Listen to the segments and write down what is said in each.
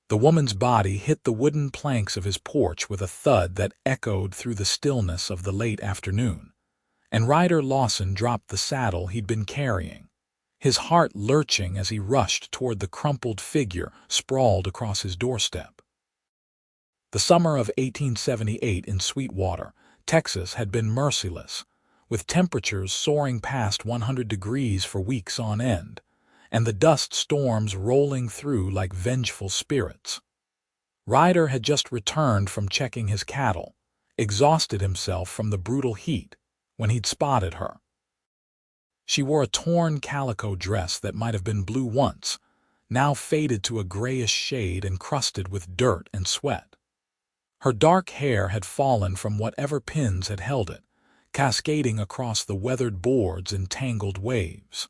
The woman's body hit the wooden planks of his porch with a thud that echoed through the stillness of the late afternoon, and Ryder Lawson dropped the saddle he'd been carrying, his heart lurching as he rushed toward the crumpled figure sprawled across his doorstep. The summer of 1878 in Sweetwater, Texas, had been merciless, with temperatures soaring past 100 degrees for weeks on end, and the dust storms rolling through like vengeful spirits. Ryder had just returned from checking his cattle, exhausted himself from the brutal heat, when he'd spotted her. She wore a torn calico dress that might have been blue once, now faded to a grayish shade and crusted with dirt and sweat. Her dark hair had fallen from whatever pins had held it, cascading across the weathered boards in tangled waves.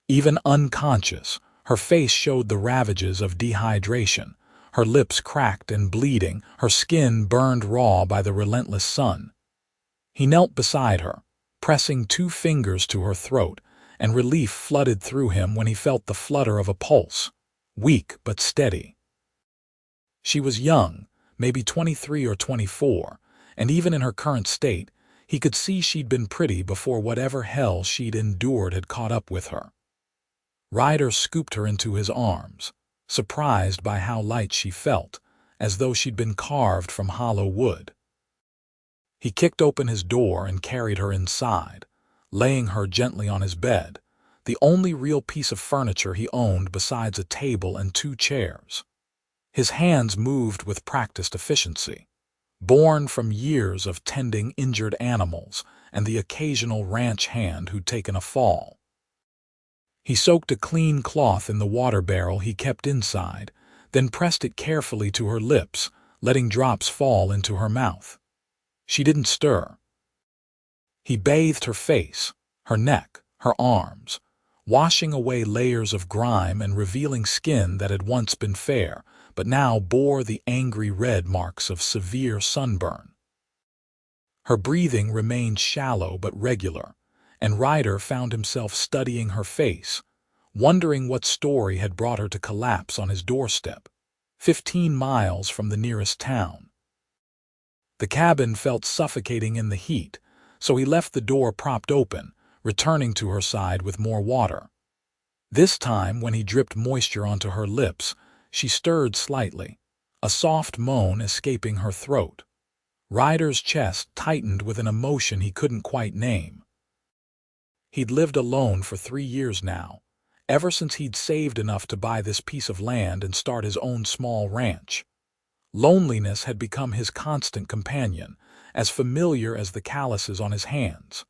Even unconscious, her face showed the ravages of dehydration, her lips cracked and bleeding, her skin burned raw by the relentless sun. He knelt beside her, pressing 2 fingers to her throat, and relief flooded through him when he felt the flutter of a pulse, weak but steady. She was young, maybe 23 or 24, and even in her current state, he could see she'd been pretty before whatever hell she'd endured had caught up with her. Ryder scooped her into his arms, surprised by how light she felt, as though she'd been carved from hollow wood. He kicked open his door and carried her inside, laying her gently on his bed, the only real piece of furniture he owned besides a table and 2 chairs. His hands moved with practiced efficiency, born from years of tending injured animals and the occasional ranch hand who'd taken a fall. He soaked a clean cloth in the water barrel he kept inside, then pressed it carefully to her lips, letting drops fall into her mouth. She didn't stir. He bathed her face, her neck, her arms, washing away layers of grime and revealing skin that had once been fair, but now bore the angry red marks of severe sunburn. Her breathing remained shallow but regular, and Ryder found himself studying her face, wondering what story had brought her to collapse on his doorstep, 15 miles from the nearest town. The cabin felt suffocating in the heat, so he left the door propped open, returning to her side with more water. This time, when he dripped moisture onto her lips, she stirred slightly, a soft moan escaping her throat. Ryder's chest tightened with an emotion he couldn't quite name. He'd lived alone for 3 years now, ever since he'd saved enough to buy this piece of land and start his own small ranch. Loneliness had become his constant companion, as familiar as the calluses on his hands.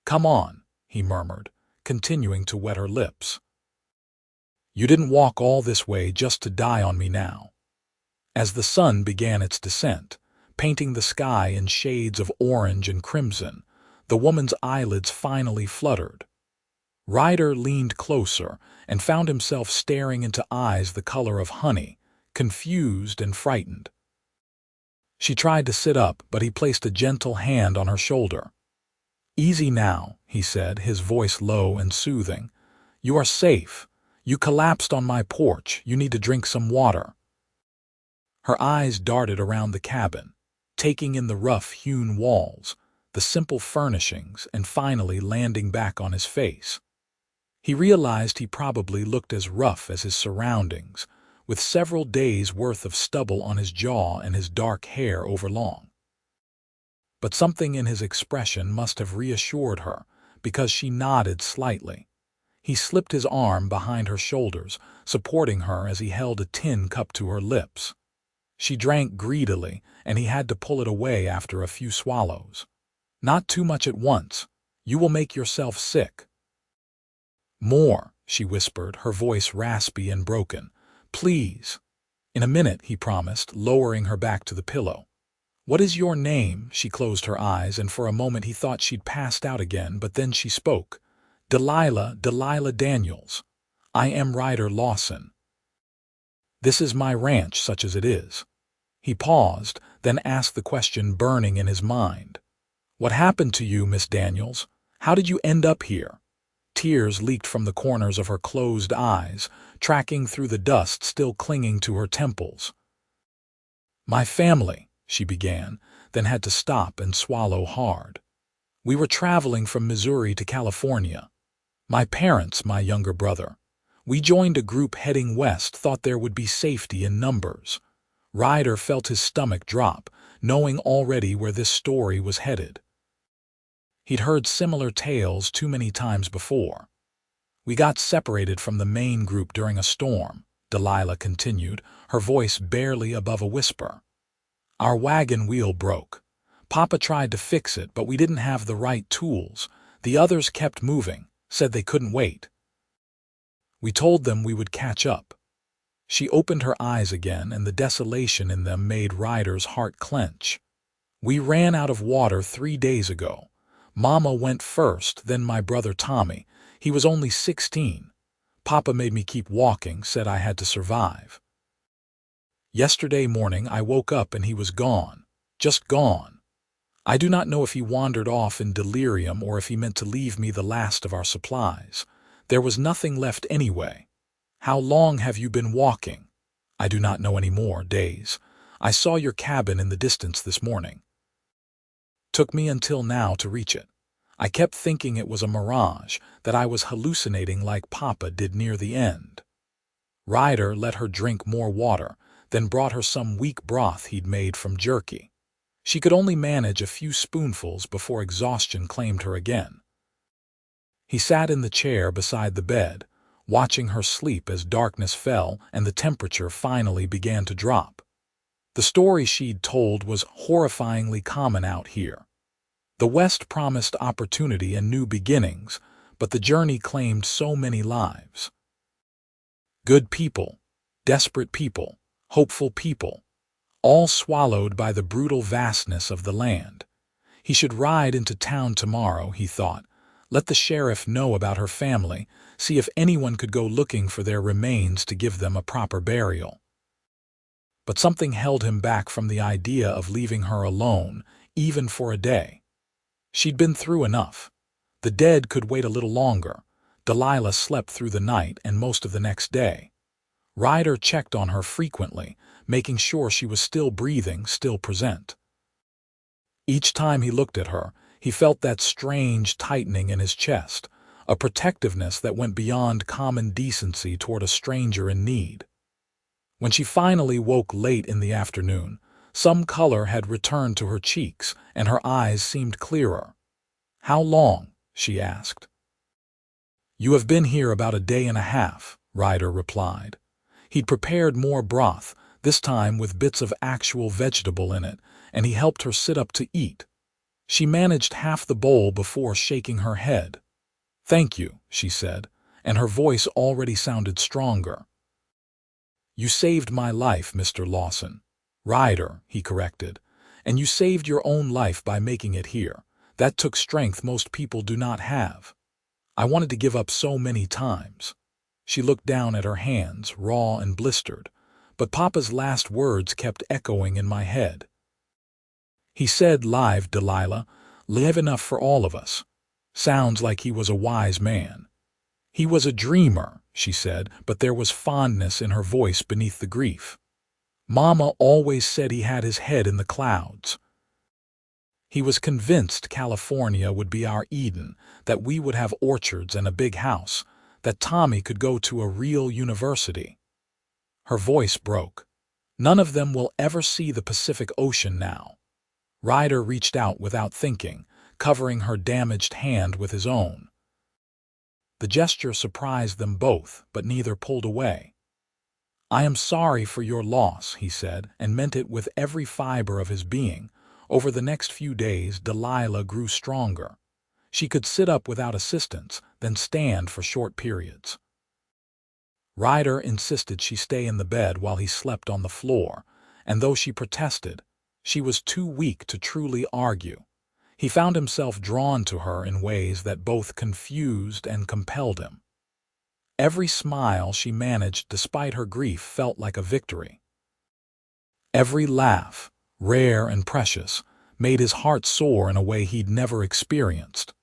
"Come on," he murmured, continuing to wet her lips. "You didn't walk all this way just to die on me now." As the sun began its descent, painting the sky in shades of orange and crimson, the woman's eyelids finally fluttered. Ryder leaned closer and found himself staring into eyes the color of honey, confused and frightened. She tried to sit up, but he placed a gentle hand on her shoulder. "Easy now," he said, his voice low and soothing. "You are safe. You collapsed on my porch. You need to drink some water." Her eyes darted around the cabin, taking in the rough-hewn walls, the simple furnishings, and finally landing back on his face. He realized he probably looked as rough as his surroundings, with several days' worth of stubble on his jaw and his dark hair overlong. But something in his expression must have reassured her, because she nodded slightly. He slipped his arm behind her shoulders, supporting her as he held a tin cup to her lips. She drank greedily, and he had to pull it away after a few swallows. "Not too much at once. You will make yourself sick." "More," she whispered, her voice raspy and broken. "Please." "In a minute," he promised, lowering her back to the pillow. "What is your name?" She closed her eyes, and for a moment he thought she'd passed out again, but then she spoke. Delilah Daniels. I am Ryder Lawson. This is my ranch, such as it is." He paused, then asked the question burning in his mind. "What happened to you, Miss Daniels? How did you end up here?" Tears leaked from the corners of her closed eyes, tracking through the dust still clinging to her temples. "My family," she began, then had to stop and swallow hard. "We were traveling from Missouri to California. My parents, my younger brother. We joined a group heading west, thought there would be safety in numbers." Ryder felt his stomach drop, knowing already where this story was headed. He'd heard similar tales too many times before. "We got separated from the main group during a storm," Delilah continued, her voice barely above a whisper. "Our wagon wheel broke. Papa tried to fix it, but we didn't have the right tools. The others kept moving, said they couldn't wait. We told them we would catch up." She opened her eyes again, and the desolation in them made Ryder's heart clench. "We ran out of water 3 days ago. Mama went first, then my brother Tommy. He was only 16. Papa made me keep walking, said I had to survive. Yesterday morning I woke up and he was gone. Just gone. I do not know if he wandered off in delirium or if he meant to leave me the last of our supplies. There was nothing left anyway. How long have you been walking? I do not know any more days. I saw your cabin in the distance this morning. Took me until now to reach it. I kept thinking it was a mirage, that I was hallucinating like Papa did near the end." Ryder let her drink more water, then brought her some weak broth he'd made from jerky. She could only manage a few spoonfuls before exhaustion claimed her again. He sat in the chair beside the bed, watching her sleep as darkness fell and the temperature finally began to drop. The story she'd told was horrifyingly common out here. The West promised opportunity and new beginnings, but the journey claimed so many lives. Good people, desperate people, hopeful people, all swallowed by the brutal vastness of the land. He should ride into town tomorrow, he thought, let the sheriff know about her family, see if anyone could go looking for their remains to give them a proper burial. But something held him back from the idea of leaving her alone, even for a day. She'd been through enough. The dead could wait a little longer. Delilah slept through the night and most of the next day. Ryder checked on her frequently, making sure she was still breathing, still present. Each time he looked at her, he felt that strange tightening in his chest, a protectiveness that went beyond common decency toward a stranger in need. When she finally woke late in the afternoon, some color had returned to her cheeks and her eyes seemed clearer. "How long?" she asked. "You have been here about a day and a half," Ryder replied. He'd prepared more broth, this time with bits of actual vegetable in it, and he helped her sit up to eat. She managed half the bowl before shaking her head. "Thank you," she said, and her voice already sounded stronger. "You saved my life, Mr. Lawson." "Ryder," he corrected, "and you saved your own life by making it here. That took strength most people do not have. I wanted to give up so many times." She looked down at her hands, raw and blistered, but Papa's last words kept echoing in my head. He said, "Live, Delilah, live enough for all of us." Sounds like he was a wise man. "He was a dreamer," she said, but there was fondness in her voice beneath the grief. "Mama always said he had his head in the clouds. He was convinced California would be our Eden, that we would have orchards and a big house, that Tommy could go to a real university." Her voice broke. "None of them will ever see the Pacific Ocean now." Ryder reached out without thinking, covering her damaged hand with his own. The gesture surprised them both, but neither pulled away. "I am sorry for your loss," he said, and meant it with every fiber of his being. Over the next few days, Delilah grew stronger. She could sit up without assistance, then stand for short periods. Ryder insisted she stay in the bed while he slept on the floor, and though she protested, she was too weak to truly argue. He found himself drawn to her in ways that both confused and compelled him. Every smile she managed despite her grief felt like a victory. Every laugh, rare and precious, made his heart soar in a way he'd never experienced.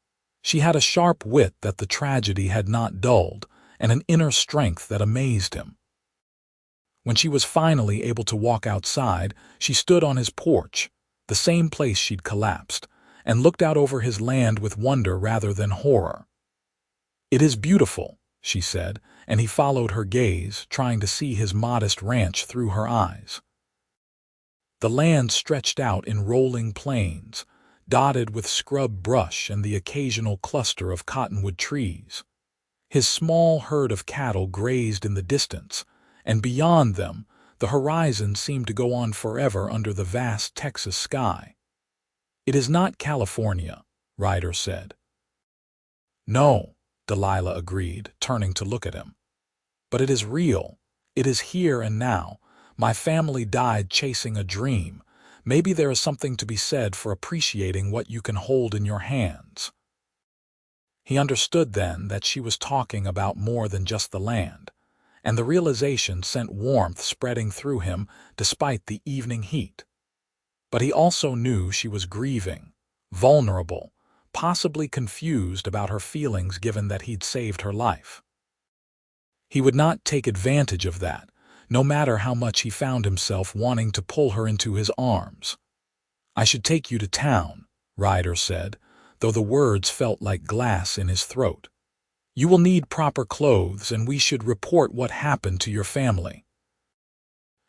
She had a sharp wit that the tragedy had not dulled, and an inner strength that amazed him. When she was finally able to walk outside, she stood on his porch, the same place she'd collapsed, and looked out over his land with wonder rather than horror. "It is beautiful," she said, and he followed her gaze, trying to see his modest ranch through her eyes. The land stretched out in rolling plains, dotted with scrub brush and the occasional cluster of cottonwood trees. His small herd of cattle grazed in the distance, and beyond them, the horizon seemed to go on forever under the vast Texas sky. "It is not California," Ryder said. "No," Delilah agreed, turning to look at him. "But it is real. It is here and now. My family died chasing a dream. Maybe there is something to be said for appreciating what you can hold in your hands." He understood then that she was talking about more than just the land, and the realization sent warmth spreading through him despite the evening heat. But he also knew she was grieving, vulnerable, possibly confused about her feelings given that he'd saved her life. He would not take advantage of that, no matter how much he found himself wanting to pull her into his arms. "I should take you to town," Ryder said, though the words felt like glass in his throat. "You will need proper clothes, and we should report what happened to your family.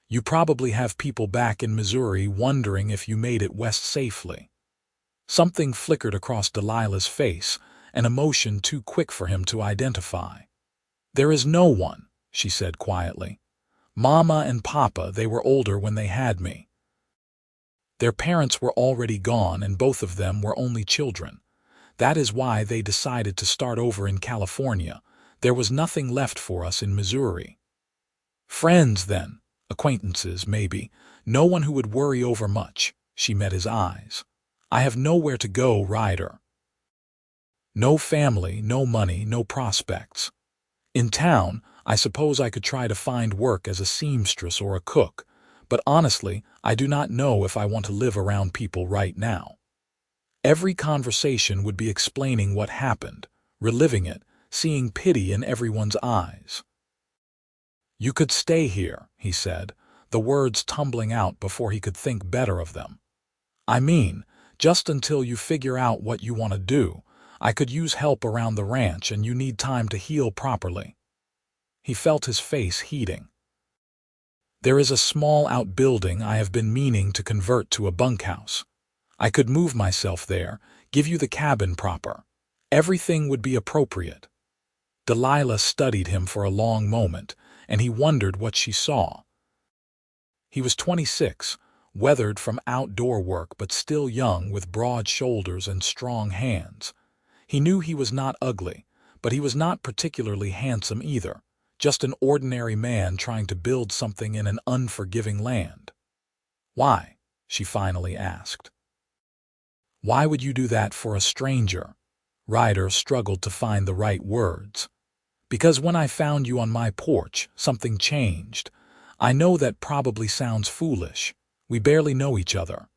You probably have people back in Missouri wondering if you made it west safely." Something flickered across Delilah's face, an emotion too quick for him to identify. "There is no one," she said quietly. "Mama and Papa, they were older when they had me. Their parents were already gone, and both of them were only children. That is why they decided to start over in California. There was nothing left for us in Missouri. Friends, then. Acquaintances, maybe. No one who would worry over much." She met his eyes. "I have nowhere to go, Ryder. No family, no money, no prospects. In town, I suppose I could try to find work as a seamstress or a cook, but honestly, I do not know if I want to live around people right now." Every conversation would be explaining what happened, reliving it, seeing pity in everyone's eyes. "You could stay here," he said, the words tumbling out before he could think better of them. "I mean, just until you figure out what you want to do. I could use help around the ranch, and you need time to heal properly." He felt his face heating. "There is a small outbuilding I have been meaning to convert to a bunkhouse. I could move myself there, give you the cabin proper. Everything would be appropriate." Delilah studied him for a long moment, and he wondered what she saw. He was 26, weathered from outdoor work but still young, with broad shoulders and strong hands. He knew he was not ugly, but he was not particularly handsome either, just an ordinary man trying to build something in an unforgiving land. "Why?" she finally asked. "Why would you do that for a stranger?" Ryder struggled to find the right words. "Because when I found you on my porch, something changed. I know that probably sounds foolish. We barely know each other.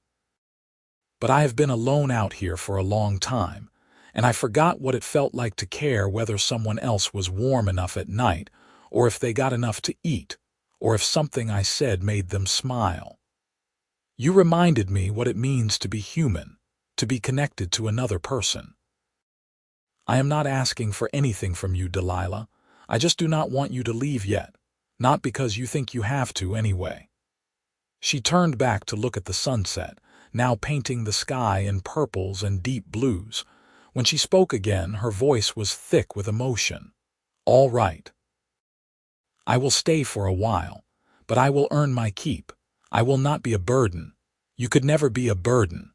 But I have been alone out here for a long time, and I forgot what it felt like to care whether someone else was warm enough at night, or if they got enough to eat, or if something I said made them smile. You reminded me what it means to be human, to be connected to another person. I am not asking for anything from you, Delilah. I just do not want you to leave yet, not because you think you have to anyway." She turned back to look at the sunset, now painting the sky in purples and deep blues. When she spoke again, her voice was thick with emotion. "All right. I will stay for a while, but I will earn my keep. I will not be a burden. You could never be a burden."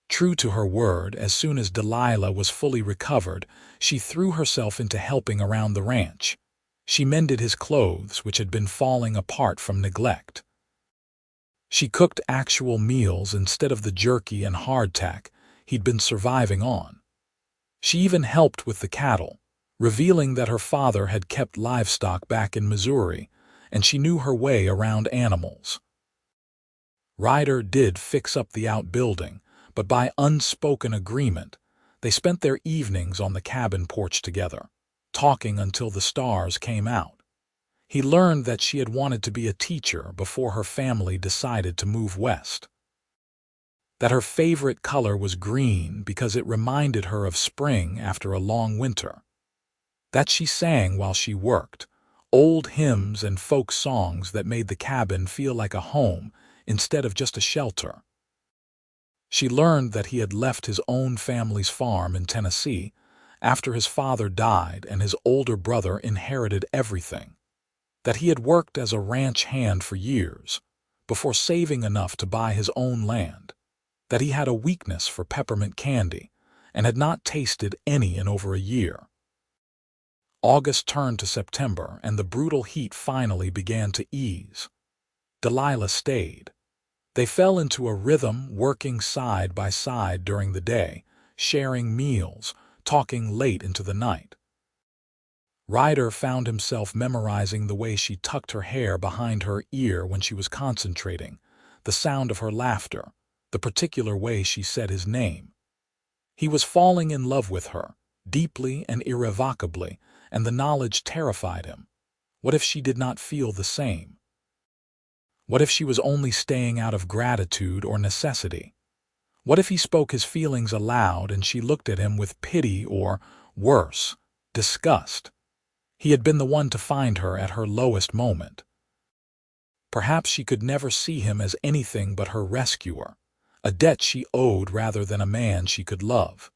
True to her word, as soon as Delilah was fully recovered, she threw herself into helping around the ranch. She mended his clothes, which had been falling apart from neglect. She cooked actual meals instead of the jerky and hardtack he'd been surviving on. She even helped with the cattle, revealing that her father had kept livestock back in Missouri, and she knew her way around animals. Ryder did fix up the outbuilding, but by unspoken agreement, they spent their evenings on the cabin porch together, talking until the stars came out. He learned that she had wanted to be a teacher before her family decided to move west. That her favorite color was green because it reminded her of spring after a long winter. That she sang while she worked, old hymns and folk songs that made the cabin feel like a home instead of just a shelter. She learned that he had left his own family's farm in Tennessee after his father died and his older brother inherited everything. That he had worked as a ranch hand for years before saving enough to buy his own land. That he had a weakness for peppermint candy and had not tasted any in over a year. August turned to September and the brutal heat finally began to ease. Delilah stayed. They fell into a rhythm, working side by side during the day, sharing meals, talking late into the night. Ryder found himself memorizing the way she tucked her hair behind her ear when she was concentrating, the sound of her laughter, the particular way she said his name. He was falling in love with her, deeply and irrevocably, and the knowledge terrified him. What if she did not feel the same? What if she was only staying out of gratitude or necessity? What if he spoke his feelings aloud and she looked at him with pity or, worse, disgust? He had been the one to find her at her lowest moment. Perhaps she could never see him as anything but her rescuer, a debt she owed rather than a man she could love.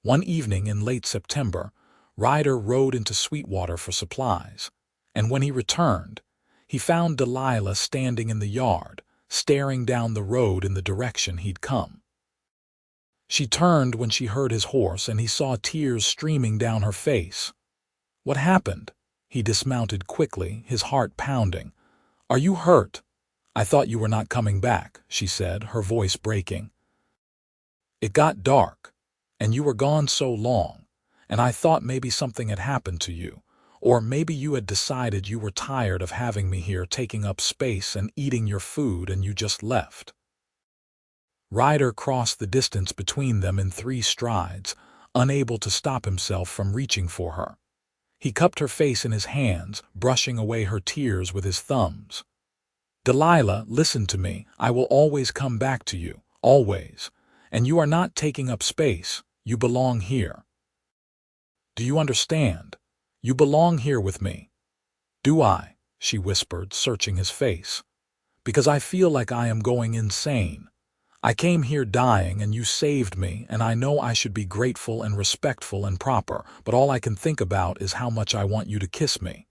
One evening in late September, Ryder rode into Sweetwater for supplies, and when he returned, he found Delilah standing in the yard, staring down the road in the direction he'd come. She turned when she heard his horse and he saw tears streaming down her face. "What happened?" He dismounted quickly, his heart pounding. "Are you hurt?" "I thought you were not coming back," she said, her voice breaking. "It got dark, and you were gone so long, and I thought maybe something had happened to you, or maybe you had decided you were tired of having me here taking up space and eating your food and you just left." Ryder crossed the distance between them in 3 strides, unable to stop himself from reaching for her. He cupped her face in his hands, brushing away her tears with his thumbs. "Delilah, listen to me. I will always come back to you, always. And you are not taking up space. You belong here. Do you understand? You belong here with me." "Do I?" she whispered, searching his face. "Because I feel like I am going insane. I came here dying and you saved me, and I know I should be grateful and respectful and proper, but all I can think about is how much I want you to kiss me.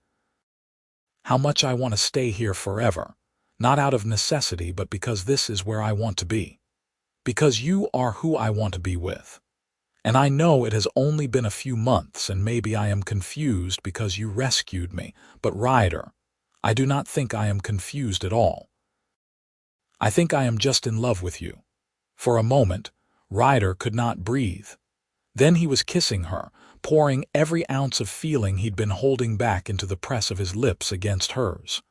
How much I want to stay here forever, not out of necessity but because this is where I want to be. Because you are who I want to be with. And I know it has only been a few months and maybe I am confused because you rescued me, but Ryder, I do not think I am confused at all. I think I am just in love with you." For a moment, Ryder could not breathe. Then he was kissing her, pouring every ounce of feeling he'd been holding back into the press of his lips against hers.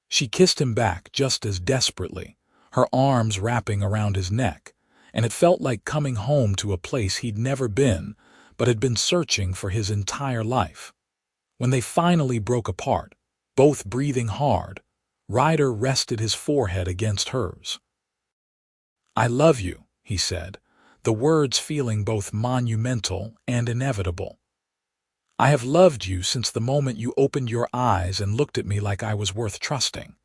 She kissed him back just as desperately, her arms wrapping around his neck, and it felt like coming home to a place he'd never been, but had been searching for his entire life. When they finally broke apart, both breathing hard, Ryder rested his forehead against hers. "I love you," he said, the words feeling both monumental and inevitable. "I have loved you since the moment you opened your eyes and looked at me like I was worth trusting.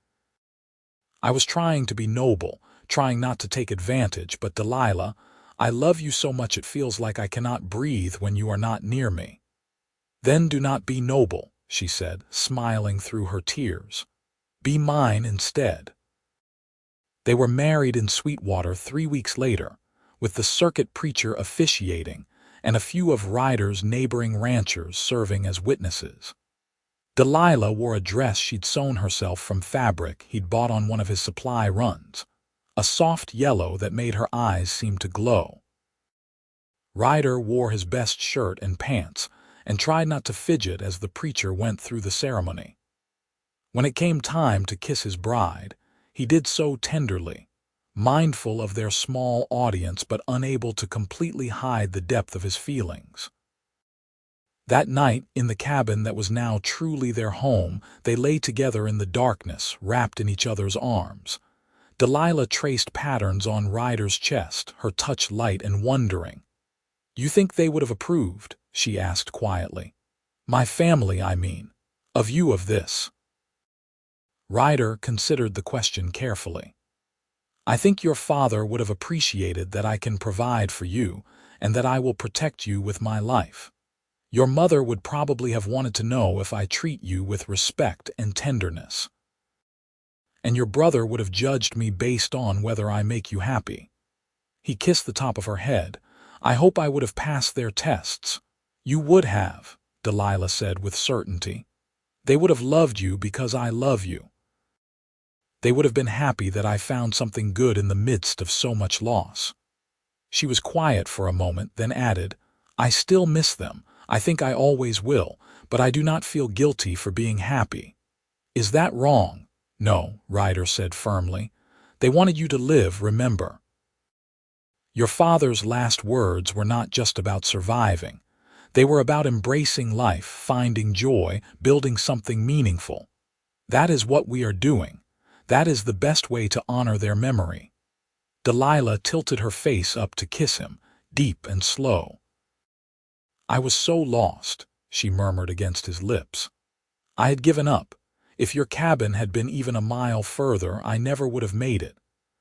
I was trying to be noble, trying not to take advantage, but Delilah, I love you so much it feels like I cannot breathe when you are not near me." "Then do not be noble," she said, smiling through her tears. "Be mine instead." They were married in Sweetwater 3 weeks later, with the circuit preacher officiating and a few of Ryder's neighboring ranchers serving as witnesses. Delilah wore a dress she'd sewn herself from fabric he'd bought on one of his supply runs, a soft yellow that made her eyes seem to glow. Ryder wore his best shirt and pants and tried not to fidget as the preacher went through the ceremony. When it came time to kiss his bride, he did so tenderly, mindful of their small audience but unable to completely hide the depth of his feelings. That night, in the cabin that was now truly their home, they lay together in the darkness, wrapped in each other's arms. Delilah traced patterns on Ryder's chest, her touch light and wondering. "You think they would have approved?" she asked quietly. "My family, I mean. Of you, of this." Ryder considered the question carefully. "I think your father would have appreciated that I can provide for you and that I will protect you with my life. Your mother would probably have wanted to know if I treat you with respect and tenderness. And your brother would have judged me based on whether I make you happy." He kissed the top of her head. "I hope I would have passed their tests." "You would have," Delilah said with certainty. "They would have loved you because I love you. They would have been happy that I found something good in the midst of so much loss." She was quiet for a moment, then added, "I still miss them. I think I always will, but I do not feel guilty for being happy." "Is that wrong?" "No," Ryder said firmly. "They wanted you to live, remember. Your father's last words were not just about surviving. They were about embracing life, finding joy, building something meaningful. That is what we are doing. That is the best way to honor their memory." Delilah tilted her face up to kiss him, deep and slow. "I was so lost," she murmured against his lips. "I had given up. If your cabin had been even a mile further, I never would have made it.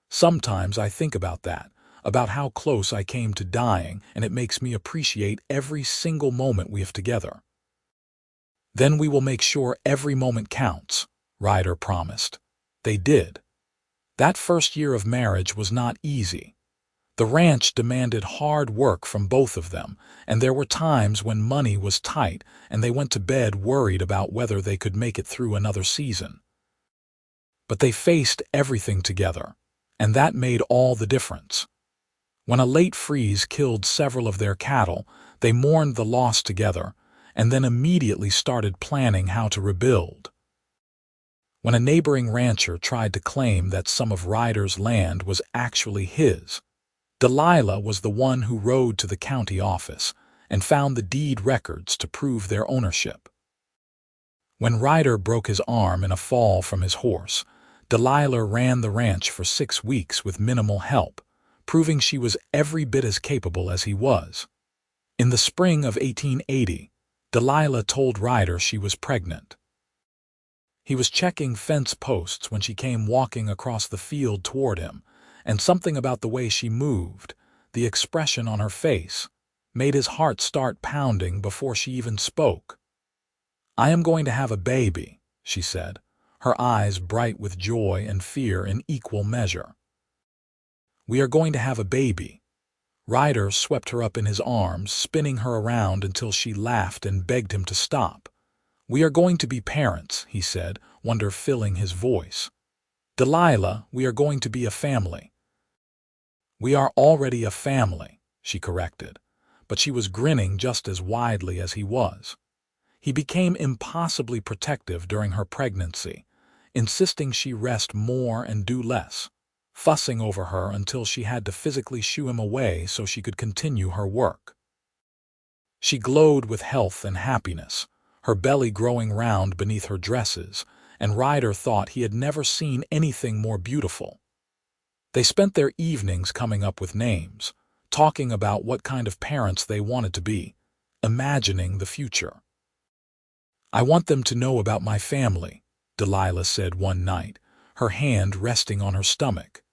Sometimes I think about that, about how close I came to dying, and it makes me appreciate every single moment we have together." "Then we will make sure every moment counts," Ryder promised. They did. That first year of marriage was not easy. The ranch demanded hard work from both of them, and there were times when money was tight and they went to bed worried about whether they could make it through another season. But they faced everything together, and that made all the difference. When a late freeze killed several of their cattle, they mourned the loss together, and then immediately started planning how to rebuild. When a neighboring rancher tried to claim that some of Ryder's land was actually his, Delilah was the one who rode to the county office and found the deed records to prove their ownership. When Ryder broke his arm in a fall from his horse, Delilah ran the ranch for 6 weeks with minimal help, proving she was every bit as capable as he was. In the spring of 1880, Delilah told Ryder she was pregnant. He was checking fence posts when she came walking across the field toward him, and something about the way she moved, the expression on her face, made his heart start pounding before she even spoke. "I am going to have a baby," she said, her eyes bright with joy and fear in equal measure. "We are going to have a baby." Ryder swept her up in his arms, spinning her around until she laughed and begged him to stop. "We are going to be parents," he said, wonder filling his voice. "Delilah, we are going to be a family." "We are already a family," she corrected, but she was grinning just as widely as he was. He became impossibly protective during her pregnancy, insisting she rest more and do less, fussing over her until she had to physically shoo him away so she could continue her work. She glowed with health and happiness, her belly growing round beneath her dresses, and Ryder thought he had never seen anything more beautiful. They spent their evenings coming up with names, talking about what kind of parents they wanted to be, imagining the future. "I want them to know about my family," Delilah said one night, her hand resting on her stomach.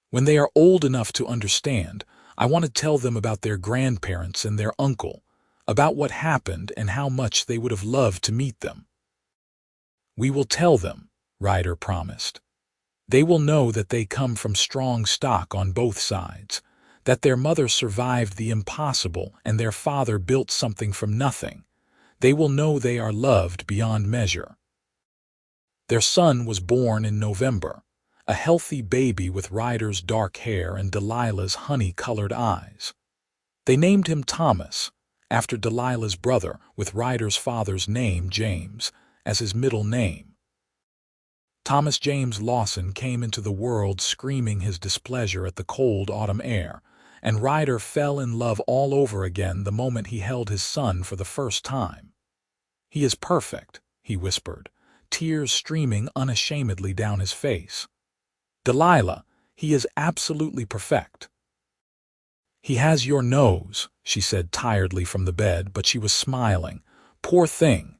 "When they are old enough to understand, I want to tell them about their grandparents and their uncle, about what happened and how much they would have loved to meet them." "We will tell them," Ryder promised. "They will know that they come from strong stock on both sides, that their mother survived the impossible and their father built something from nothing. They will know they are loved beyond measure." Their son was born in November, a healthy baby with Ryder's dark hair and Delilah's honey-colored eyes. They named him Thomas, after Delilah's brother, with Ryder's father's name, James, as his middle name. Thomas James Lawson came into the world screaming his displeasure at the cold autumn air, and Ryder fell in love all over again the moment he held his son for the first time. "He is perfect," he whispered, tears streaming unashamedly down his face. "Delilah, he is absolutely perfect." "He has your nose," she said tiredly from the bed, but she was smiling. "Poor thing.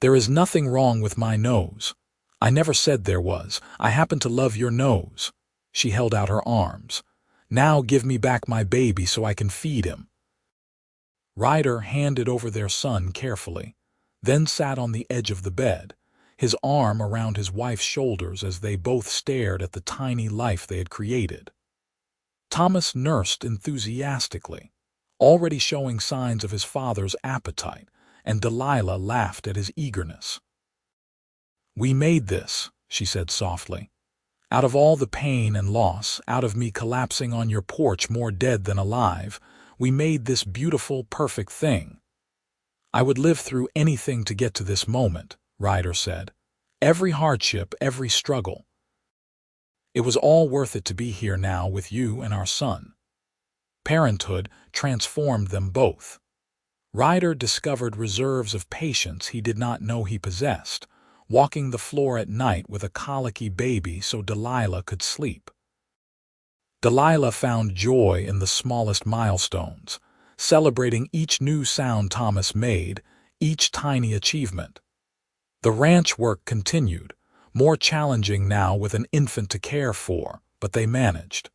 There is nothing wrong with my nose. I never said there was. I happen to love your nose." She held out her arms. "Now give me back my baby so I can feed him." Ryder handed over their son carefully, then sat on the edge of the bed, his arm around his wife's shoulders as they both stared at the tiny life they had created. Thomas nursed enthusiastically, already showing signs of his father's appetite, and Delilah laughed at his eagerness. "We made this," she said softly. "Out of all the pain and loss, out of me collapsing on your porch more dead than alive, we made this beautiful, perfect thing." "I would live through anything to get to this moment," Ryder said. "Every hardship, every struggle. It was all worth it to be here now with you and our son." Parenthood transformed them both. Ryder discovered reserves of patience he did not know he possessed, walking the floor at night with a colicky baby so Delilah could sleep. Delilah found joy in the smallest milestones, celebrating each new sound Thomas made, each tiny achievement. The ranch work continued, more challenging now with an infant to care for, but they managed.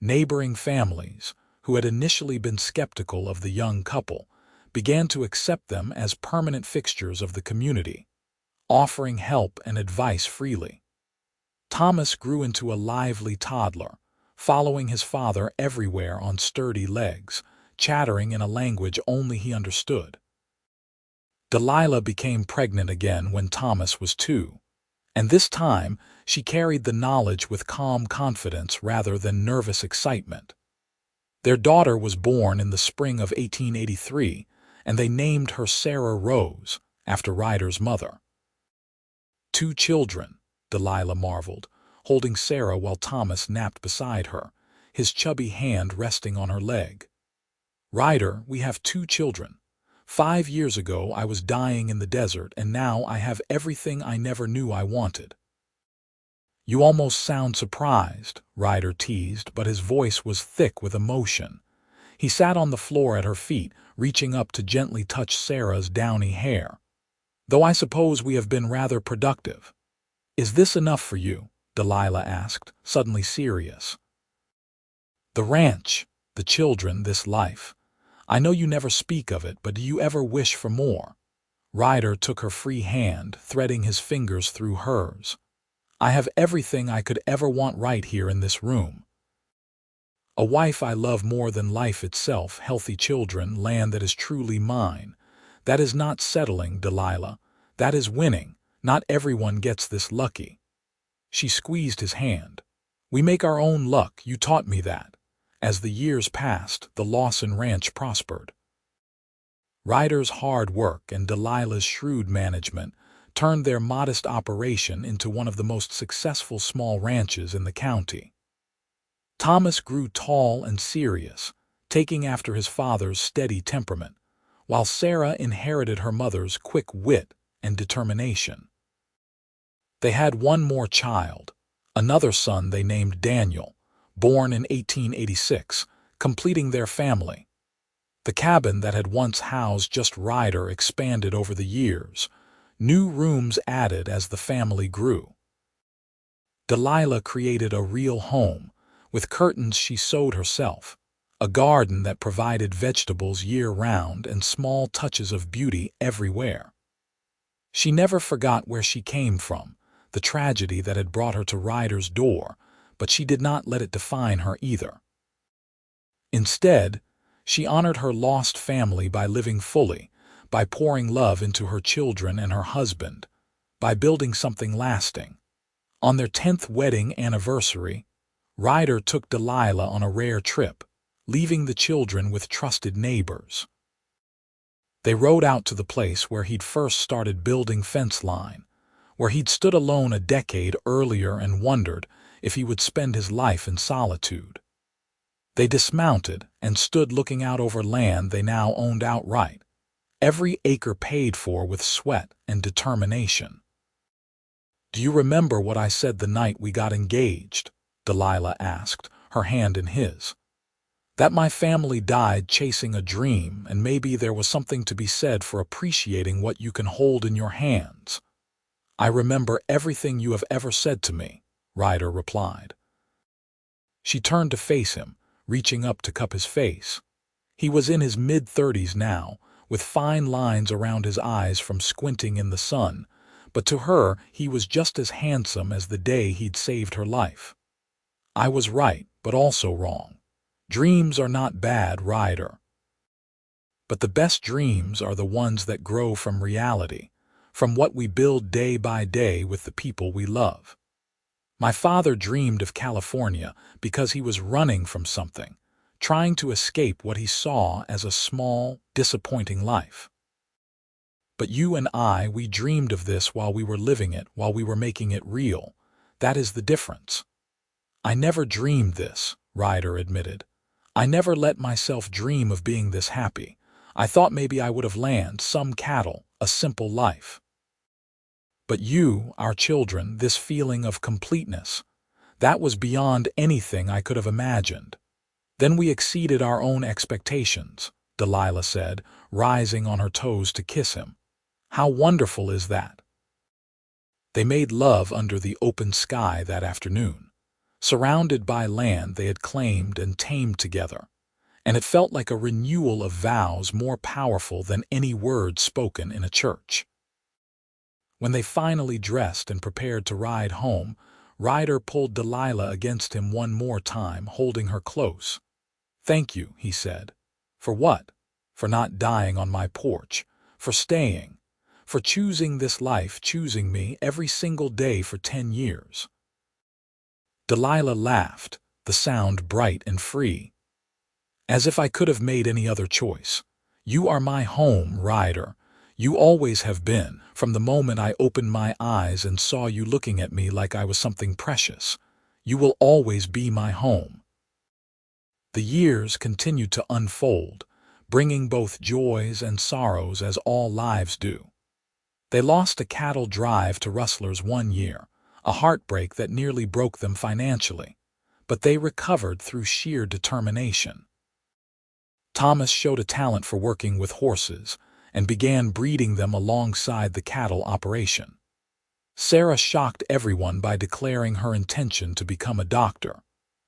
Neighboring families, who had initially been skeptical of the young couple, began to accept them as permanent fixtures of the community, offering help and advice freely. Thomas grew into a lively toddler, following his father everywhere on sturdy legs, chattering in a language only he understood. Delilah became pregnant again when Thomas was 2, and this time she carried the knowledge with calm confidence rather than nervous excitement. Their daughter was born in the spring of 1883, and they named her Sarah Rose, after Ryder's mother. 2 children, Delilah marveled, holding Sarah while Thomas napped beside her, his chubby hand resting on her leg. "Ryder, we have 2 children. 5 years ago I was dying in the desert, and now I have everything I never knew I wanted." "You almost sound surprised," Ryder teased, but his voice was thick with emotion. He sat on the floor at her feet, reaching up to gently touch Sarah's downy hair. "Though I suppose we have been rather productive." "Is this enough for you?" Delilah asked, suddenly serious. "The ranch, the children, this life. I know you never speak of it, but do you ever wish for more?" Ryder took her free hand, threading his fingers through hers. "I have everything I could ever want right here in this room. A wife I love more than life itself, healthy children, land that is truly mine. That is not settling, Delilah. That is winning. Not everyone gets this lucky." She squeezed his hand. "We make our own luck, you taught me that." As the years passed, the Lawson ranch prospered. Ryder's hard work and Delilah's shrewd management turned their modest operation into one of the most successful small ranches in the county. Thomas grew tall and serious, taking after his father's steady temperament, while Sarah inherited her mother's quick wit and determination. They had one more child, another son they named Daniel, born in 1886, completing their family. The cabin that had once housed just Ryder expanded over the years, new rooms added as the family grew. Delilah created a real home, with curtains she sewed herself, a garden that provided vegetables year-round and small touches of beauty everywhere. She never forgot where she came from, the tragedy that had brought her to Ryder's door, but she did not let it define her either. Instead, she honored her lost family by living fully, by pouring love into her children and her husband, by building something lasting. On their 10th wedding anniversary, Ryder took Delilah on a rare trip, leaving the children with trusted neighbors. They rode out to the place where he'd first started building fence line, where he'd stood alone a decade earlier and wondered if he would spend his life in solitude. They dismounted and stood looking out over land they now owned outright, every acre paid for with sweat and determination. "Do you remember what I said the night we got engaged?" Delilah asked, her hand in his. "That my family died chasing a dream, and maybe there was something to be said for appreciating what you can hold in your hands." "I remember everything you have ever said to me," Ryder replied. She turned to face him, reaching up to cup his face. He was in his mid-30s now, with fine lines around his eyes from squinting in the sun, but to her he was just as handsome as the day he'd saved her life. "I was right, but also wrong. Dreams are not bad, Ryder. But the best dreams are the ones that grow from reality, from what we build day by day with the people we love. My father dreamed of California because he was running from something, trying to escape what he saw as a small, disappointing life. But you and I, we dreamed of this while we were living it, while we were making it real. That is the difference." "I never dreamed this," Ryder admitted. "I never let myself dream of being this happy. I thought maybe I would have landed some cattle, a simple life. But you, our children, this feeling of completeness, that was beyond anything I could have imagined." "Then we exceeded our own expectations," Delilah said, rising on her toes to kiss him. "How wonderful is that?" They made love under the open sky that afternoon, surrounded by land they had claimed and tamed together, and it felt like a renewal of vows more powerful than any words spoken in a church. When they finally dressed and prepared to ride home, Ryder pulled Delilah against him one more time, holding her close. "Thank you," he said. "For what? For not dying on my porch, for staying, for choosing this life, choosing me every single day for 10 years. Delilah laughed, the sound bright and free. "As if I could have made any other choice. You are my home, Ryder. You always have been, from the moment I opened my eyes and saw you looking at me like I was something precious. You will always be my home." The years continued to unfold, bringing both joys and sorrows as all lives do. They lost a cattle drive to rustlers one year, a heartbreak that nearly broke them financially, but they recovered through sheer determination. Thomas showed a talent for working with horses and began breeding them alongside the cattle operation. Sarah shocked everyone by declaring her intention to become a doctor,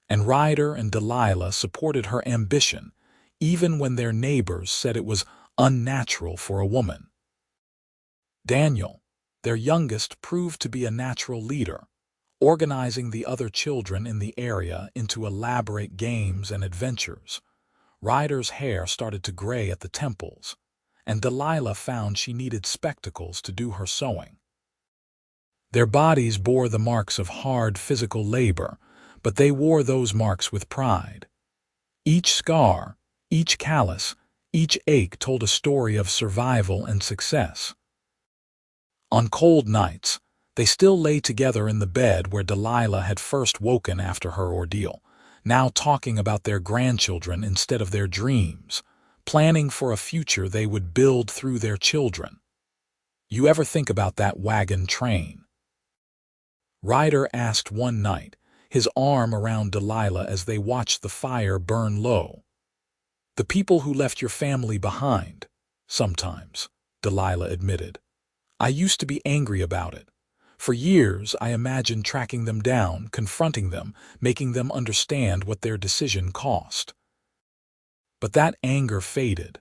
and Ryder and Delilah supported her ambition, even when their neighbors said it was unnatural for a woman. Daniel, their youngest, proved to be a natural leader, organizing the other children in the area into elaborate games and adventures. Ryder's hair started to gray at the temples, and Delilah found she needed spectacles to do her sewing. Their bodies bore the marks of hard physical labor, but they wore those marks with pride. Each scar, each callus, each ache told a story of survival and success. On cold nights, they still lay together in the bed where Delilah had first woken after her ordeal, now talking about their grandchildren instead of their dreams, planning for a future they would build through their children. "You ever think about that wagon train?" Ryder asked one night, his arm around Delilah as they watched the fire burn low. "The people who left your family behind." "Sometimes," Delilah admitted. "I used to be angry about it. For years I imagined tracking them down, confronting them, making them understand what their decision cost. But that anger faded.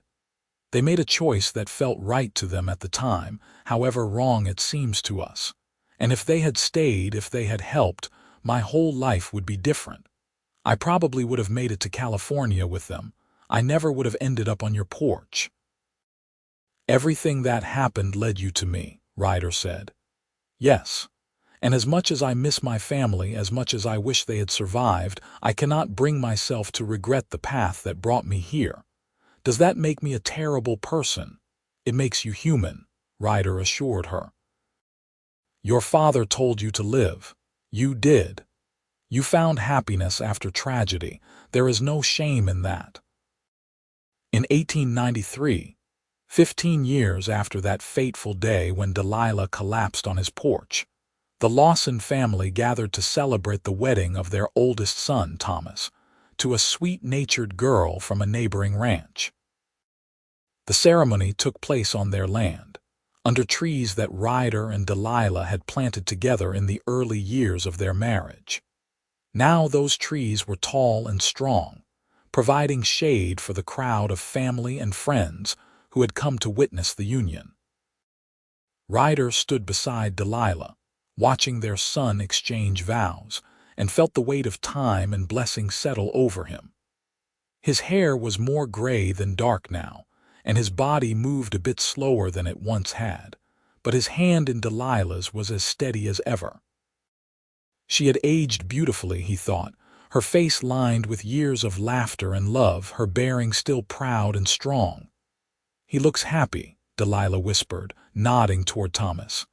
They made a choice that felt right to them at the time, however wrong it seems to us. And if they had stayed, if they had helped, my whole life would be different. I probably would have made it to California with them. I never would have ended up on your porch." "Everything that happened led you to me," Ryder said. "Yes. And as much as I miss my family, as much as I wish they had survived, I cannot bring myself to regret the path that brought me here. Does that make me a terrible person?" "It makes you human," Ryder assured her. "Your father told you to live. You did. You found happiness after tragedy. There is no shame in that. In 1893, 15 years after that fateful day when Delilah collapsed on his porch, the Lawson family gathered to celebrate the wedding of their oldest son, Thomas, to a sweet-natured girl from a neighboring ranch. The ceremony took place on their land, under trees that Ryder and Delilah had planted together in the early years of their marriage. Now those trees were tall and strong, providing shade for the crowd of family and friends who had come to witness the union. Ryder stood beside Delilah, watching their son exchange vows, and felt the weight of time and blessing settle over him. His hair was more gray than dark now, and his body moved a bit slower than it once had, but his hand in Delilah's was as steady as ever. She had aged beautifully, he thought, her face lined with years of laughter and love, her bearing still proud and strong. "He looks happy," Delilah whispered, nodding toward Thomas.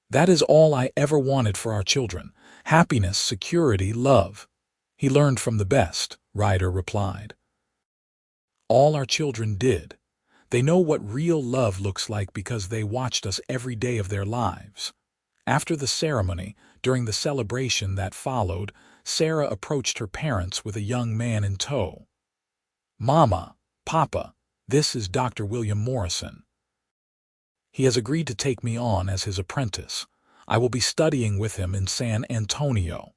"That is all I ever wanted for our children. Happiness, security, love." "He learned from the best," Ryder replied. "All our children did. They know what real love looks like because they watched us every day of their lives." After the ceremony, during the celebration that followed, Sarah approached her parents with a young man in tow. "Mama, Papa, this is Dr. William Morrison. He has agreed to take me on as his apprentice. I will be studying with him in San Antonio."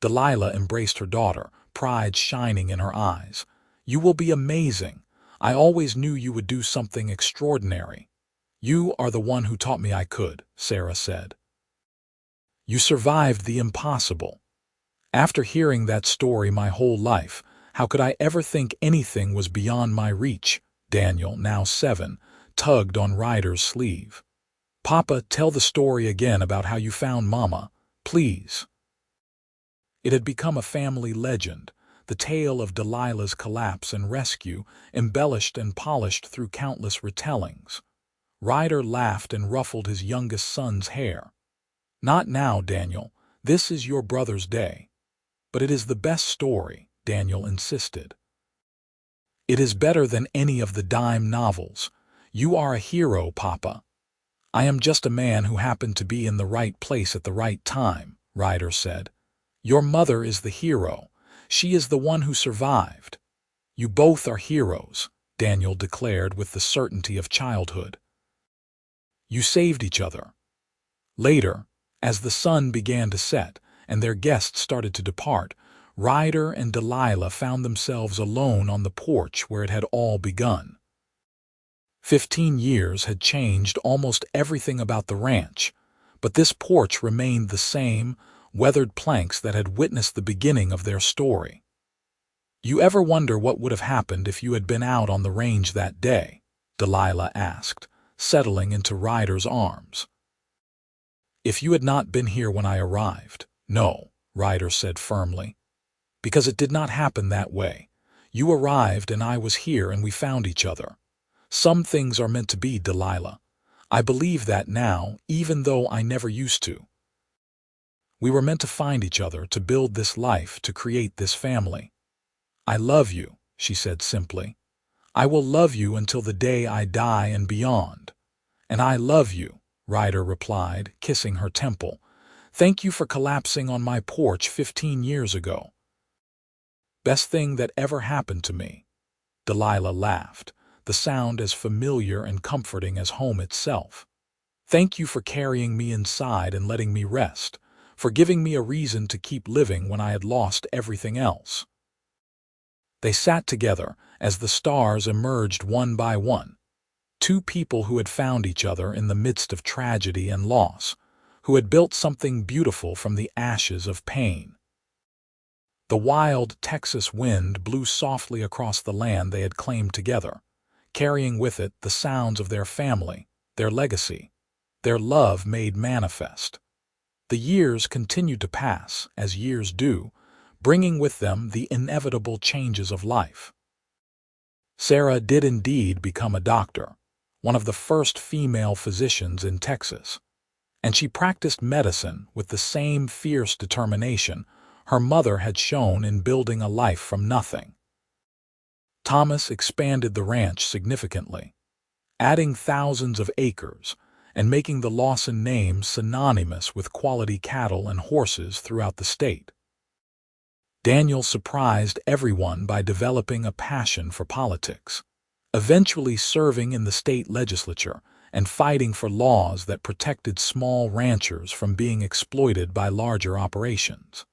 Delilah embraced her daughter, pride shining in her eyes. "You will be amazing. I always knew you would do something extraordinary." "You are the one who taught me I could," Sarah said. "You survived the impossible. After hearing that story my whole life, how could I ever think anything was beyond my reach?" Daniel, now 7, tugged on Ryder's sleeve. "Papa, tell the story again about how you found Mama, please." It had become a family legend, the tale of Delilah's collapse and rescue, embellished and polished through countless retellings. Ryder laughed and ruffled his youngest son's hair. "Not now, Daniel. This is your brother's day." "But it is the best story," Daniel insisted. "It is better than any of the dime novels. You are a hero, Papa." "I am just a man who happened to be in the right place at the right time," Ryder said. "Your mother is the hero. She is the one who survived." "You both are heroes," Daniel declared with the certainty of childhood. "You saved each other." Later, as the sun began to set and their guests started to depart, Ryder and Delilah found themselves alone on the porch where it had all begun. 15 years had changed almost everything about the ranch, but this porch remained the same, weathered planks that had witnessed the beginning of their story. "You ever wonder what would have happened if you had been out on the range that day?" Delilah asked, settling into Ryder's arms. "If you had not been here when I arrived, no," Ryder said firmly. "Because it did not happen that way. You arrived and I was here and we found each other. Some things are meant to be, Delilah. I believe that now, even though I never used to. We were meant to find each other, to build this life, to create this family." "I love you," she said simply. "I will love you until the day I die and beyond." "And I love you," Ryder replied, kissing her temple. "Thank you for collapsing on my porch 15 years ago." "Best thing that ever happened to me." Delilah laughed, the sound as familiar and comforting as home itself. "Thank you for carrying me inside and letting me rest, for giving me a reason to keep living when I had lost everything else." They sat together as the stars emerged one by one. Two people who had found each other in the midst of tragedy and loss, who had built something beautiful from the ashes of pain. The wild Texas wind blew softly across the land they had claimed together, carrying with it the sounds of their family, their legacy, their love made manifest. The years continued to pass, as years do, bringing with them the inevitable changes of life. Sarah did indeed become a doctor, one of the first female physicians in Texas, and she practiced medicine with the same fierce determination, her mother had shown in building a life from nothing. Thomas expanded the ranch significantly, adding thousands of acres and making the Lawson name synonymous with quality cattle and horses throughout the state. Daniel surprised everyone by developing a passion for politics, eventually serving in the state legislature and fighting for laws that protected small ranchers from being exploited by larger operations.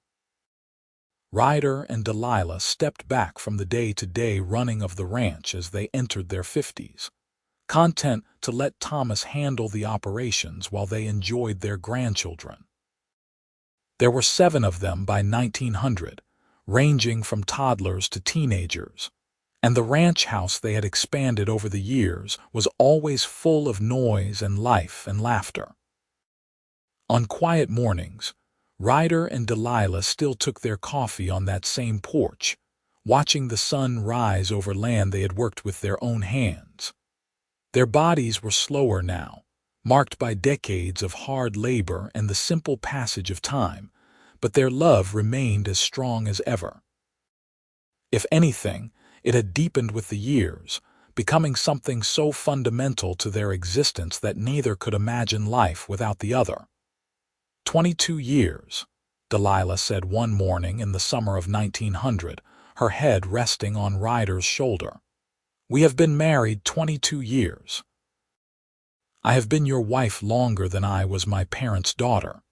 Ryder and Delilah stepped back from the day-to-day running of the ranch as they entered their 50s, content to let Thomas handle the operations while they enjoyed their grandchildren. There were 7 of them by 1900, ranging from toddlers to teenagers, and the ranch house they had expanded over the years was always full of noise and life and laughter. On quiet mornings, Ryder and Delilah still took their coffee on that same porch, watching the sun rise over land they had worked with their own hands. Their bodies were slower now, marked by decades of hard labor and the simple passage of time, but their love remained as strong as ever. If anything, it had deepened with the years, becoming something so fundamental to their existence that neither could imagine life without the other. 22 years, Delilah said one morning in the summer of 1900, her head resting on Ryder's shoulder. We have been married 22 years. I have been your wife longer than I was my parents' daughter.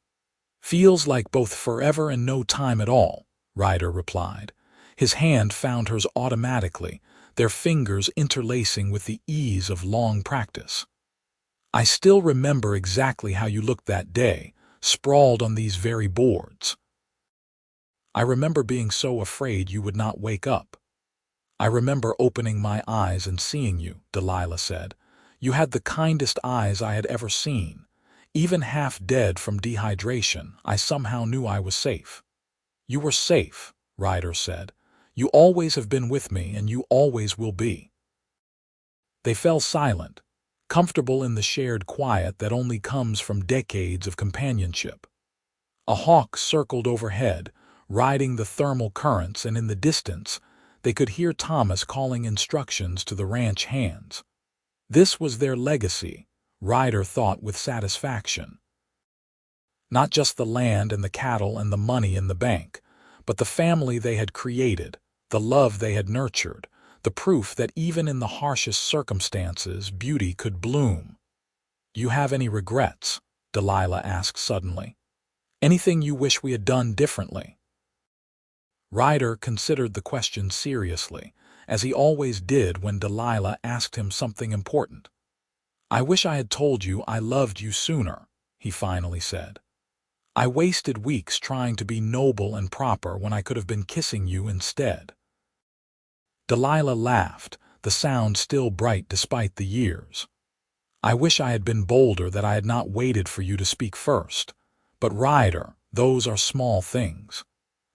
Feels like both forever and no time at all, Ryder replied. His hand found hers automatically, their fingers interlacing with the ease of long practice. I still remember exactly how you looked that day, sprawled on these very boards. I remember being so afraid you would not wake up. I remember opening my eyes and seeing you, Delilah said. You had the kindest eyes I had ever seen. Even half dead from dehydration, I somehow knew I was safe. You were safe, Ryder said. You always have been with me, and you always will be. They fell silent, comfortable in the shared quiet that only comes from decades of companionship. A hawk circled overhead, riding the thermal currents, and in the distance, they could hear Thomas calling instructions to the ranch hands. This was their legacy, Ryder thought with satisfaction. Not just the land and the cattle and the money in the bank, but the family they had created, the love they had nurtured, the proof that even in the harshest circumstances beauty could bloom. You have any regrets? Delilah asked suddenly. Anything you wish we had done differently? Ryder considered the question seriously, as he always did when Delilah asked him something important. I wish I had told you I loved you sooner, he finally said. I wasted weeks trying to be noble and proper when I could have been kissing you instead. Delilah laughed, the sound still bright despite the years. I wish I had been bolder, that I had not waited for you to speak first. But Ryder, those are small things.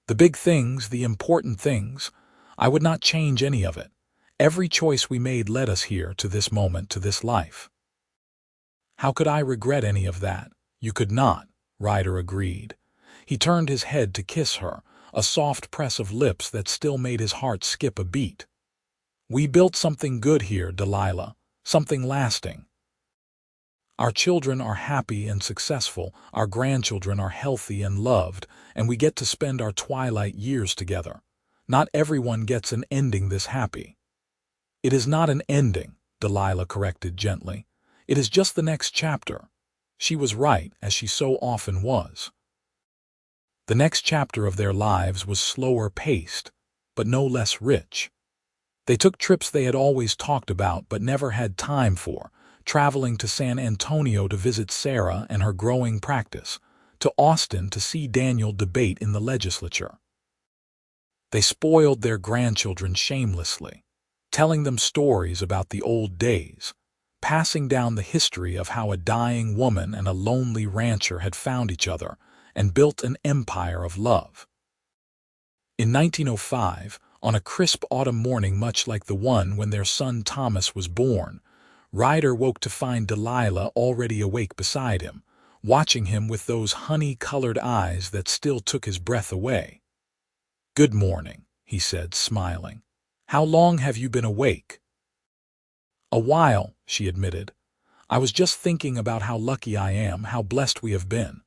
The big things, the important things, I would not change any of it. Every choice we made led us here, to this moment, to this life. How could I regret any of that? You could not, Ryder agreed. He turned his head to kiss her, a soft press of lips that still made his heart skip a beat. We built something good here, Delilah, something lasting. Our children are happy and successful, our grandchildren are healthy and loved, and we get to spend our twilight years together. Not everyone gets an ending this happy. It is not an ending, Delilah corrected gently. It is just the next chapter. She was right, as she so often was. The next chapter of their lives was slower paced, but no less rich. They took trips they had always talked about but never had time for, traveling to San Antonio to visit Sarah and her growing practice, to Austin to see Daniel debate in the legislature. They spoiled their grandchildren shamelessly, telling them stories about the old days, passing down the history of how a dying woman and a lonely rancher had found each other and built an empire of love. In 1905, on a crisp autumn morning much like the one when their son Thomas was born, Ryder woke to find Delilah already awake beside him, watching him with those honey-colored eyes that still took his breath away. "Good morning," he said, smiling. "How long have you been awake?" "A while," she admitted. "I was just thinking about how lucky I am, how blessed we have been."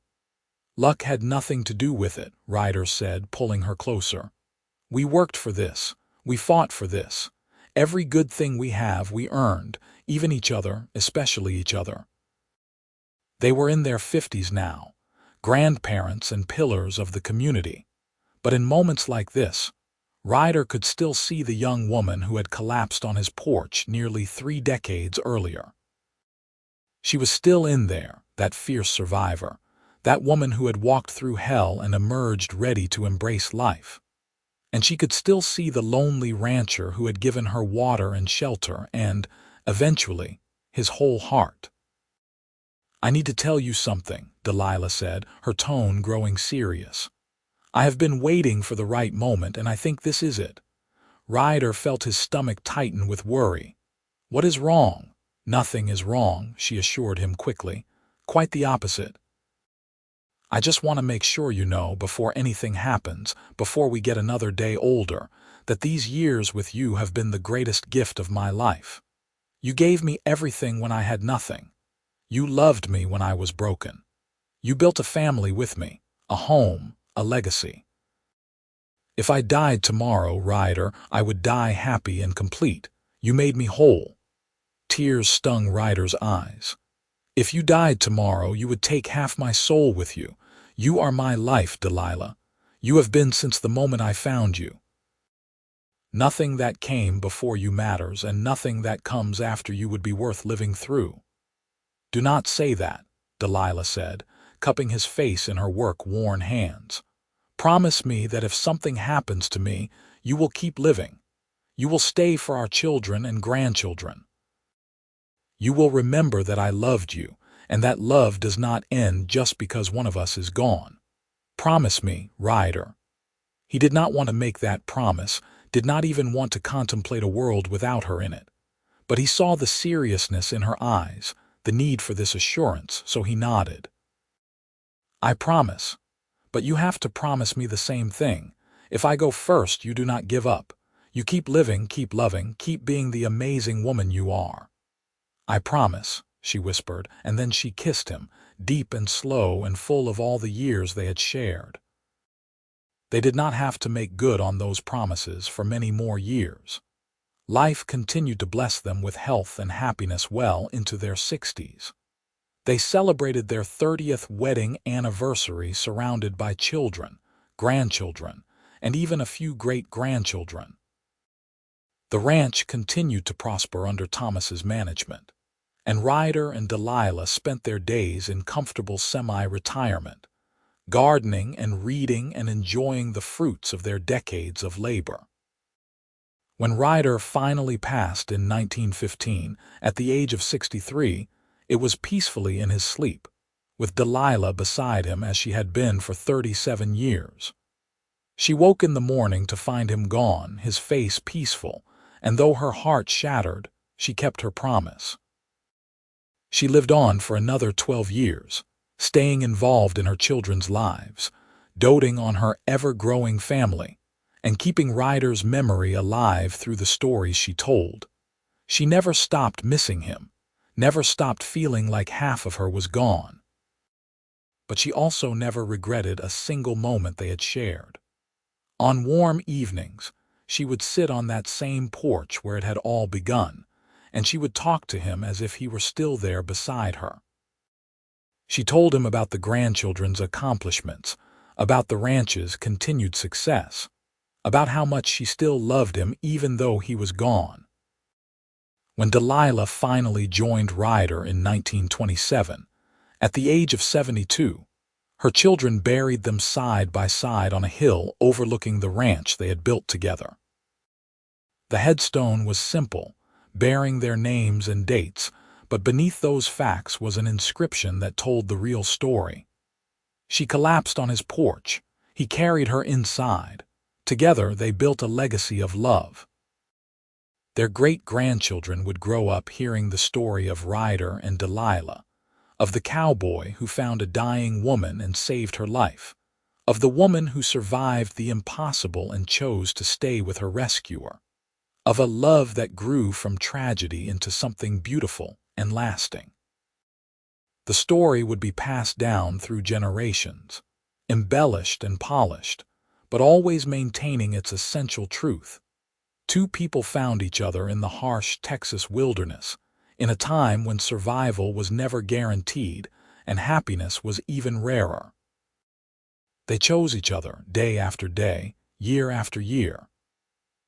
"Luck had nothing to do with it," Ryder said, pulling her closer. "We worked for this. We fought for this. Every good thing we have, we earned, even each other, especially each other." They were in their 50s now, grandparents and pillars of the community. But in moments like this, Ryder could still see the young woman who had collapsed on his porch nearly 3 decades earlier. She was still in there, that fierce survivor, that woman who had walked through hell and emerged ready to embrace life. And she could still see the lonely rancher who had given her water and shelter and, eventually, his whole heart. "I need to tell you something," Delilah said, her tone growing serious. "I have been waiting for the right moment, and I think this is it." Ryder felt his stomach tighten with worry. "What is wrong?" "Nothing is wrong," she assured him quickly. "Quite the opposite. I just want to make sure you know, before anything happens, before we get another day older, that these years with you have been the greatest gift of my life. You gave me everything when I had nothing. You loved me when I was broken. You built a family with me, a home, a legacy. If I died tomorrow, Ryder, I would die happy and complete. You made me whole." Tears stung Ryder's eyes. "If you died tomorrow, you would take half my soul with you. You are my life, Delilah. You have been since the moment I found you. Nothing that came before you matters, and nothing that comes after you would be worth living through." "Do not say that," Delilah said, cupping his face in her work-worn hands. "Promise me that if something happens to me, you will keep living. You will stay for our children and grandchildren. You will remember that I loved you, and that love does not end just because one of us is gone. Promise me, Ryder." He did not want to make that promise, did not even want to contemplate a world without her in it. But he saw the seriousness in her eyes, the need for this assurance, so he nodded. "I promise. But you have to promise me the same thing. If I go first, you do not give up. You keep living, keep loving, keep being the amazing woman you are." "I promise," she whispered, and then she kissed him, deep and slow and full of all the years they had shared. They did not have to make good on those promises for many more years. Life continued to bless them with health and happiness well into their 60s. They celebrated their 30th wedding anniversary surrounded by children, grandchildren, and even a few great-grandchildren. The ranch continued to prosper under Thomas's management, and Ryder and Delilah spent their days in comfortable semi-retirement, gardening and reading and enjoying the fruits of their decades of labor. When Ryder finally passed in 1915, at the age of 63, it was peacefully in his sleep, with Delilah beside him as she had been for 37 years. She woke in the morning to find him gone, his face peaceful, and though her heart shattered, she kept her promise. She lived on for another 12 years, staying involved in her children's lives, doting on her ever-growing family, and keeping Ryder's memory alive through the stories she told. She never stopped missing him, never stopped feeling like half of her was gone. But she also never regretted a single moment they had shared. On warm evenings, she would sit on that same porch where it had all begun, and she would talk to him as if he were still there beside her. She told him about the grandchildren's accomplishments, about the ranch's continued success, about how much she still loved him even though he was gone. When Delilah finally joined Ryder in 1927, at the age of 72, her children buried them side by side on a hill overlooking the ranch they had built together. The headstone was simple, bearing their names and dates, but beneath those facts was an inscription that told the real story. She collapsed on his porch. He carried her inside. Together they built a legacy of love. Their great-grandchildren would grow up hearing the story of Ryder and Delilah, of the cowboy who found a dying woman and saved her life, of the woman who survived the impossible and chose to stay with her rescuer, of a love that grew from tragedy into something beautiful and lasting. The story would be passed down through generations, embellished and polished, but always maintaining its essential truth. Two people found each other in the harsh Texas wilderness, in a time when survival was never guaranteed and happiness was even rarer. They chose each other day after day, year after year.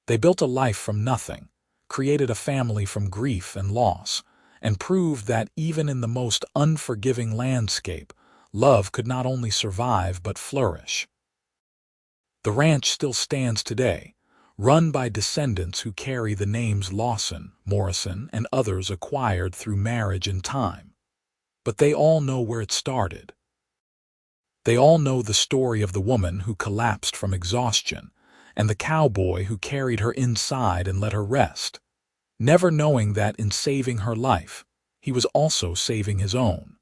They built a life from nothing, created a family from grief and loss, and proved that even in the most unforgiving landscape, love could not only survive but flourish. The ranch still stands today, run by descendants who carry the names Lawson, Morrison, and others acquired through marriage and time. But they all know where it started. They all know the story of the woman who collapsed from exhaustion and the cowboy who carried her inside and let her rest, never knowing that in saving her life, he was also saving his own.